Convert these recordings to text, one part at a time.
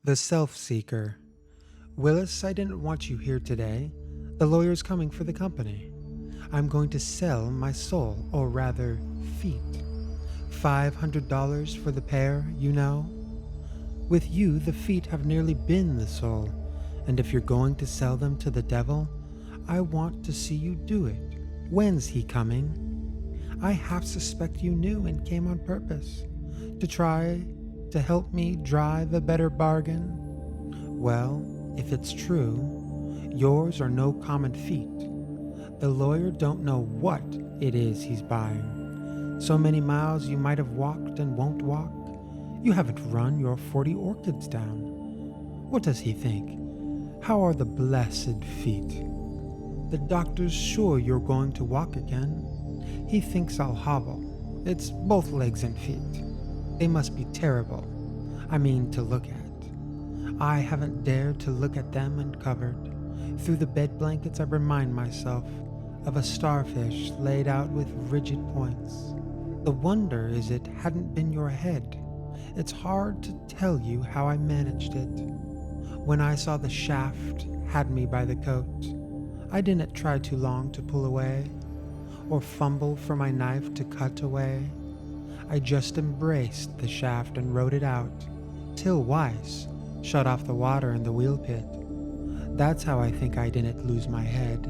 The Self-Seeker. Willis, I didn't want you here today. The lawyer's coming for the company. I'm going to sell my soul, or rather, feet. $500 for the pair, you know? With you, the feet have nearly been the soul, and if you're going to sell them to the devil, I want to see you do it. When's he coming? I half suspect you knew and came on purpose, to try to help me drive a better bargain. Well, if it's true, yours are no common feet. The lawyer don't know what it is he's buying. So many miles you might have walked and won't walk. You haven't run your 40 orchids down. What does he think? How are the blessed feet? The doctor's sure you're going to walk again. He thinks I'll hobble. It's both legs and feet. They must be terrible. I mean, to look at. I haven't dared to look at them uncovered. Through the bed blankets I remind myself of a starfish laid out with rigid points. The wonder is it hadn't been your head. It's hard to tell you how I managed it. When I saw the shaft had me by the coat, I didn't try too long to pull away, or fumble for my knife to cut away. I just embraced the shaft and rode it out, till Weiss shut off the water in the wheel pit. That's how I think I didn't lose my head,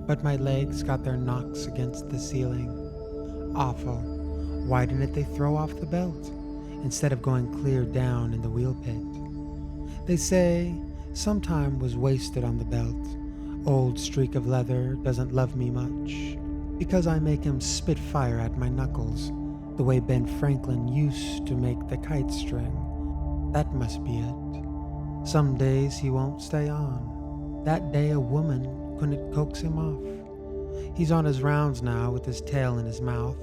but my legs got their knocks against the ceiling. Awful. Why didn't they throw off the belt, instead of going clear down in the wheel pit? They say some time was wasted on the belt. Old streak of leather doesn't love me much, because I make him spit fire at my knuckles, the way Ben Franklin used to make the kite string. That must be it. Some days he won't stay on. That day a woman couldn't coax him off. He's on his rounds now with his tail in his mouth,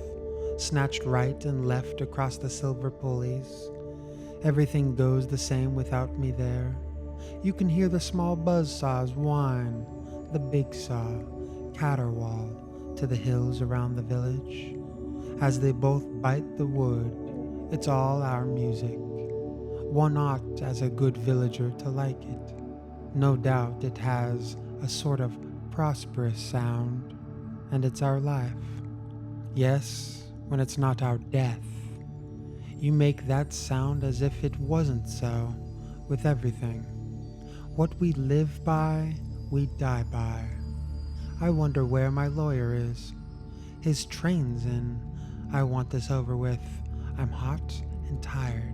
snatched right and left across the silver pulleys. Everything goes the same without me there. You can hear the small buzzsaws whine, the big saw caterwaul to the hills around the village. As they both bite the wood, it's all our music. One ought, as a good villager, to like it. No doubt it has a sort of prosperous sound, and it's our life. Yes, when it's not our death. You make that sound as if it wasn't so, with everything. What we live by, we die by. I wonder where my lawyer is. His train's in. I want this over with. I'm hot and tired.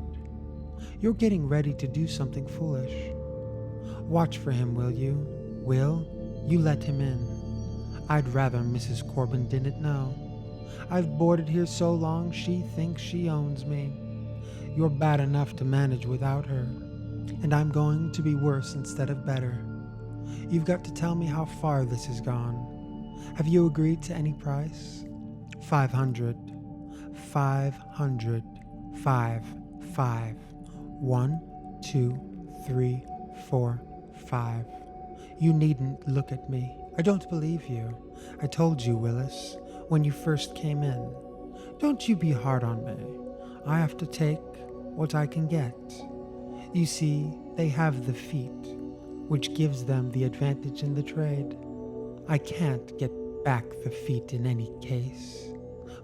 You're getting ready to do something foolish. Watch for him, will you? Will you let him in? I'd rather Mrs. Corbin didn't know. I've boarded here so long she thinks she owns me. You're bad enough to manage without her, and I'm going to be worse instead of better. You've got to tell me how far this has gone. Have you agreed to any price? 500. 500. 5. 5. 1, 2, 3, 4, 5. You needn't look at me. I don't believe you. I told you, Willis, when you first came in. Don't you be hard on me. I have to take what I can get. You see, they have the feet, which gives them the advantage in the trade. I can't get back the feet in any case.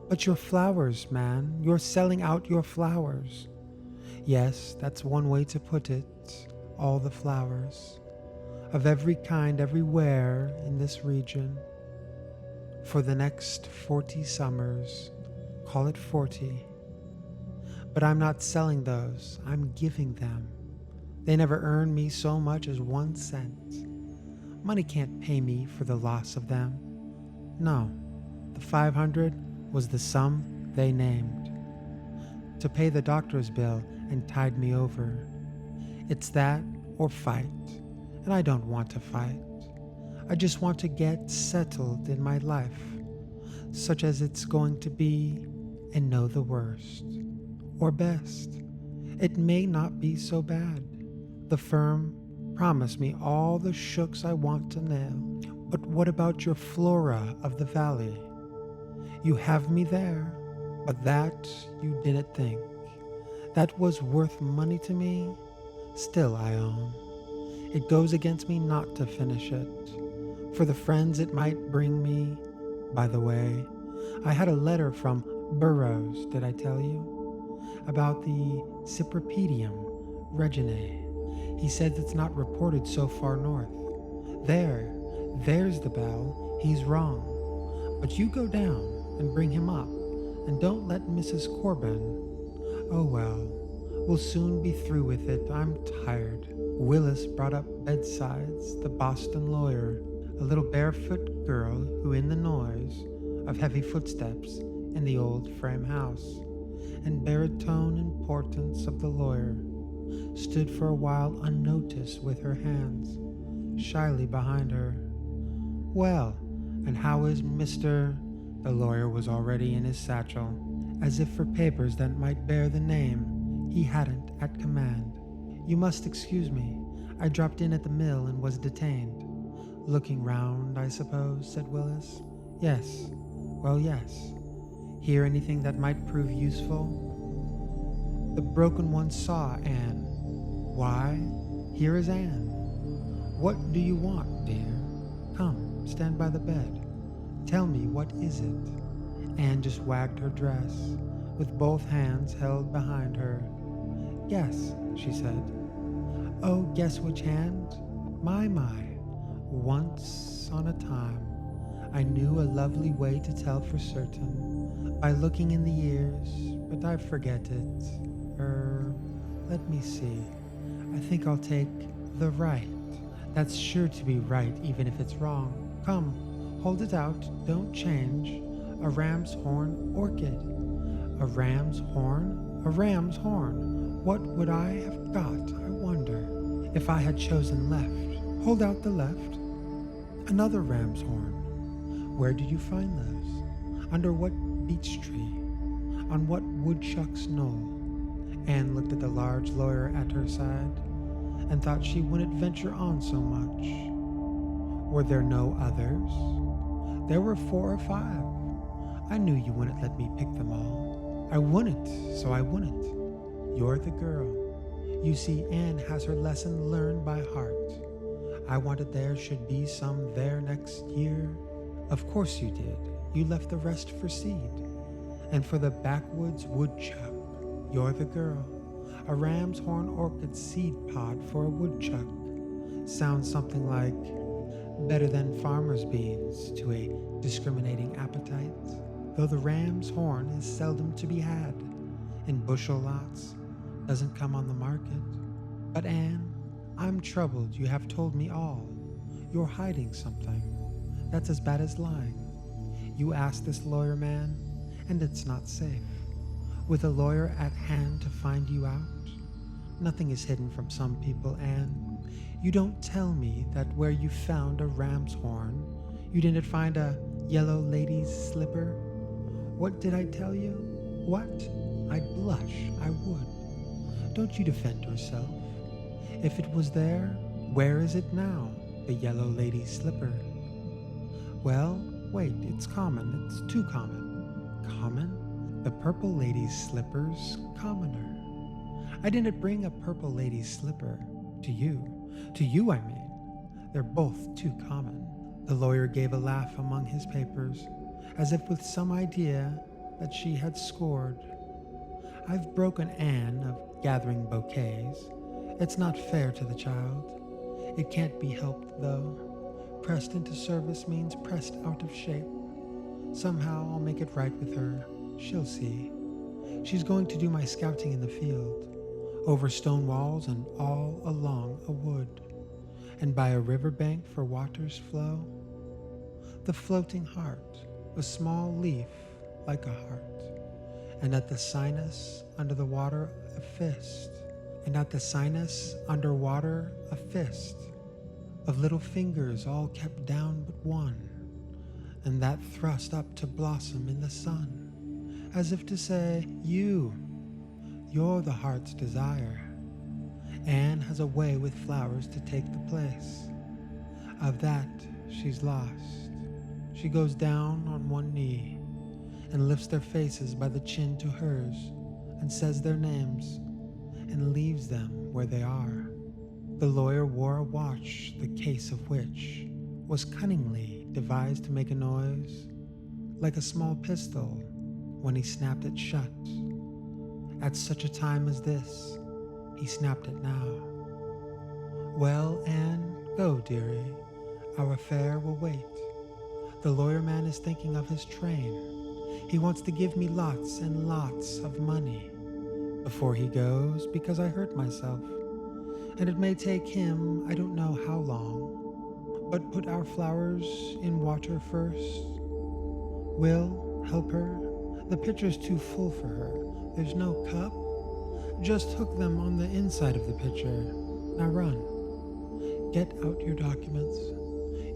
But your flowers, man, you're selling out your flowers. Yes, that's one way to put it. All the flowers. Of every kind, everywhere in this region. For the next 40 summers. Call it 40. But I'm not selling those. I'm giving them. They never earned me so much as 1 cent. Money can't pay me for the loss of them. No, the 500 was the sum they named. To pay the doctor's bill and tide me over. It's that or fight, and I don't want to fight. I just want to get settled in my life, such as it's going to be, and know the worst. Or best, it may not be so bad. The firm promised me all the shooks I want to nail. But what about your flora of the valley? You have me there, but that you didn't think. That was worth money to me. Still, I own, it goes against me not to finish it. For the friends it might bring me. By the way, I had a letter from Burroughs, did I tell you? About the Cypripedium reginae. He says it's not reported so far north. There's the bell. He's wrong. But you go down and bring him up, and don't let Mrs. Corbin. Oh well, we'll soon be through with it. I'm tired. Willis brought up bedsides, the Boston lawyer, a little barefoot girl who, in the noise of heavy footsteps in the old frame house, and baritone importance of the lawyer, stood for a while unnoticed with her hands shyly behind her. Well, and how is Mr. The lawyer was already in his satchel, as if for papers that might bear the name he hadn't at command. You must excuse me. I dropped in at the mill and was detained. Looking round, I suppose, said Willis. Yes. Well, yes. Hear anything that might prove useful? The broken one saw Anne. Why, here is Anne. What do you want, dear? Come, stand by the bed. Tell me, what is it? Anne just wagged her dress, with both hands held behind her. Guess, she said. Oh, guess which hand? My. Once on a time, I knew a lovely way to tell for certain, by looking in the ears, but I forget it. Let me see. I think I'll take the right. That's sure to be right, even if it's wrong. Come, hold it out, don't change. A ram's horn orchid. A ram's horn? A ram's horn. What would I have got, I wonder, if I had chosen left? Hold out the left. Another ram's horn. Where did you find those? Under what beech tree? On what woodchuck's knoll? Anne looked at the large lawyer at her side, and thought she wouldn't venture on so much. Were there no others? There were 4 or 5. I knew you wouldn't let me pick them all. I wouldn't, so I wouldn't. You're the girl. You see, Anne has her lesson learned by heart. I wanted there should be some there next year. Of course you did. You left the rest for seed. And for the backwoods woodchuck, you're the girl. A ram's horn orchid seed pod for a woodchuck. Sounds something like better than farmer's beans to a discriminating appetite, though the ram's horn is seldom to be had in bushel lots, doesn't come on the market. But Anne, I'm troubled. You have told me all. You're hiding something. That's as bad as lying. You asked this lawyer man, and it's not safe. With a lawyer at hand to find you out, nothing is hidden from some people, Anne. You don't tell me that where you found a ram's horn, you didn't find a yellow lady's slipper? What did I tell you? What? I'd blush, I would. Don't you defend yourself. If it was there, where is it now, the yellow lady's slipper? Well, wait, it's common, it's too common. Common? The purple lady's slipper's commoner. I didn't bring a purple lady's slipper to you. To you, I mean. They're both too common. The lawyer gave a laugh among his papers, as if with some idea that she had scored. I've broken Anne of gathering bouquets. It's not fair to the child. It can't be helped, though. Pressed into service means pressed out of shape. Somehow I'll make it right with her. She'll see. She's going to do my scouting in the field, over stone walls and all along a wood, and by a river bank for water's flow. The floating heart, a small leaf like a heart, and at the sinus under the water a fist, and at the sinus under water a fist, of little fingers all kept down but one, and that thrust up to blossom in the sun, as if to say, you're the heart's desire. Anne has a way with flowers to take the place. Of that she's lost. She goes down on one knee and lifts their faces by the chin to hers and says their names, and leaves them where they are. The lawyer wore a watch, the case of which was cunningly devised to make a noise like a small pistol when he snapped it shut. At such a time as this, he snapped it now. Well, Anne, go, dearie. Our affair will wait. The lawyer man is thinking of his train. He wants to give me lots and lots of money before he goes because I hurt myself. And it may take him, I don't know how long. But put our flowers in water first. Will, help her. The pitcher's too full for her. There's no cup. Just hook them on the inside of the pitcher. Now run. Get out your documents.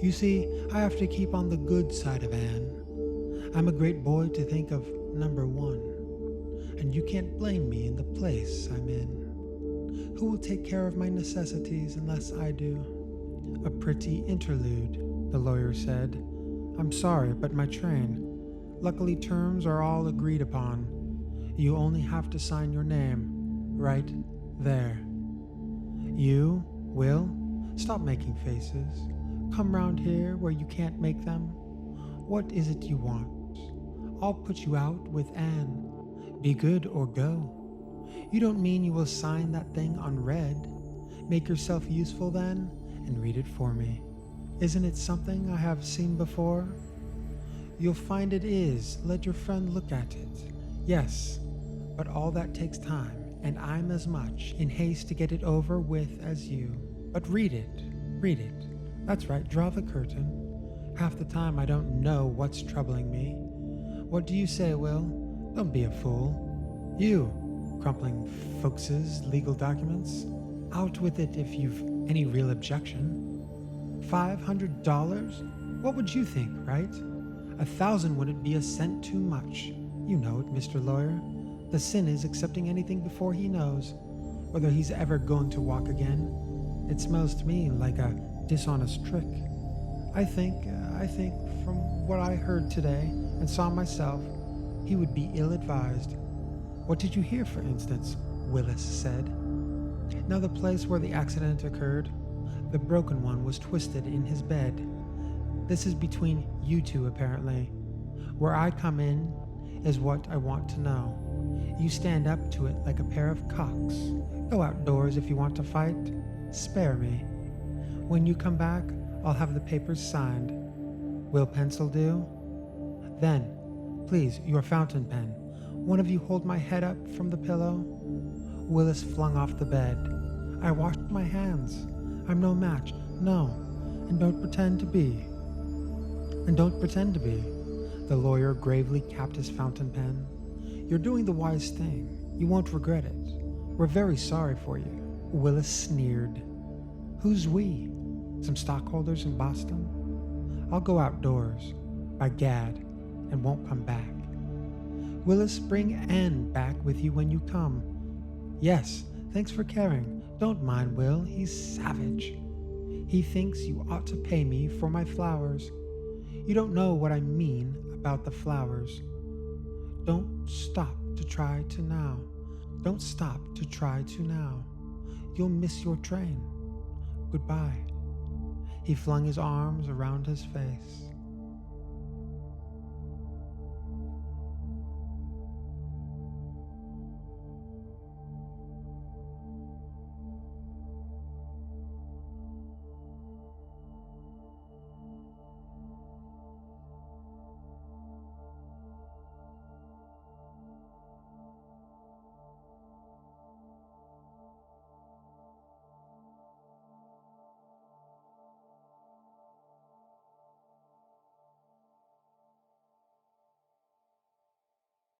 You see, I have to keep on the good side of Anne. I'm a great boy to think of number one. And you can't blame me in the place I'm in. Who will take care of my necessities unless I do? A pretty interlude, the lawyer said. I'm sorry, but my train. Luckily, terms are all agreed upon. You only have to sign your name, right there. You, Will, stop making faces. Come round here where you can't make them. What is it you want? I'll put you out with Anne. Be good or go. You don't mean you will sign that thing unread? Make yourself useful then, and read it for me. Isn't it something I have seen before? You'll find it is. Let your friend look at it. Yes, but all that takes time, and I'm as much in haste to get it over with as you. But read it. Read it. That's right, draw the curtain. Half the time I don't know what's troubling me. What do you say, Will? Don't be a fool. You, crumpling folks's legal documents. Out with it if you've any real objection. $500? What would you think, right? 1,000 wouldn't be a cent too much. You know it, Mr. Lawyer. The sin is accepting anything before he knows whether he's ever going to walk again. It smells to me like a dishonest trick. I think from what I heard today and saw myself, he would be ill-advised. What did you hear, for instance? Willis said. Now the place where the accident occurred, the broken one was twisted in his bed. This is between you two, apparently. Where I come in is what I want to know. You stand up to it like a pair of cocks. Go outdoors if you want to fight. Spare me. When you come back, I'll have the papers signed. Will pencil do? Then, please, your fountain pen. One of you hold my head up from the pillow. Willis flung off the bed. I washed my hands. I'm no match. No. And don't pretend to be. The lawyer gravely capped his fountain pen. You're doing the wise thing. You won't regret it. We're very sorry for you. Willis sneered. Who's we? Some stockholders in Boston? I'll go outdoors, by gad, and won't come back. Willis, bring Anne back with you when you come. Yes, thanks for caring. Don't mind Will, he's savage. He thinks you ought to pay me for my flowers. You don't know what I mean about the flowers. Don't stop to try to now. Don't stop to try to now. You'll miss your train. Goodbye. He flung his arms around his face.